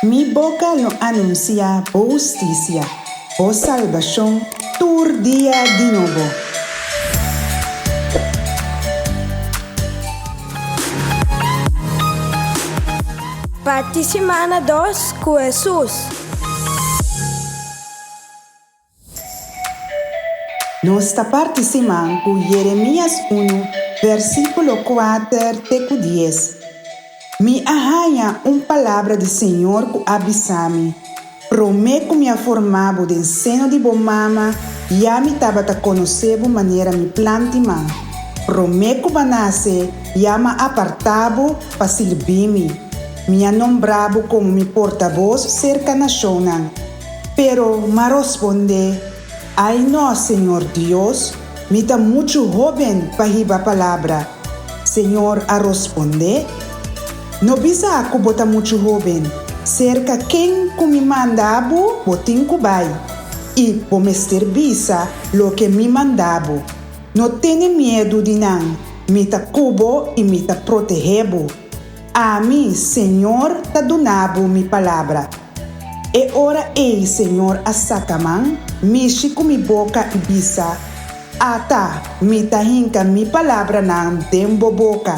Mi boca lo anuncia justicia, o salvación, tur día de nuevo. Parte semana 2 com Jesus. Nossa parte semana com Jeremias 1, versículo 4 até 10. Me arranha palavra do Senhor que abisame. Prometo me formava do seno de bom mama e a me estava a conhecer de maneira me plante man. Prometo que nascer e a me apartava para servir-me. Me nombrava como mi porta-voz cerca nacional. Pero me responde, ai não, Senhor Deus, me está muito jovem para ir a palavra. Senhor a responde, não bisa ako bota muito jovem, cerca quem que me mandava, botin ko vai. E por me bisa lo que me mandava. Não tenha medo de não, me tá cubo e me tá protegebo. A mim, Senhor, tá donado mi palavra. E ora ei, Senhor, a sacaman, mexe com mi boca e bisa. Ata, me tá hinca mi palavra não dembo boca.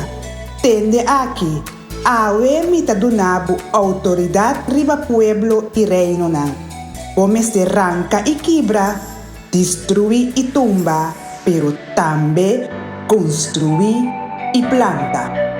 Tende aqui, awe me tá donado autoridade riba pueblo e reino não. Como se arranca e quebra, destrui e tumba, pero também construi e planta.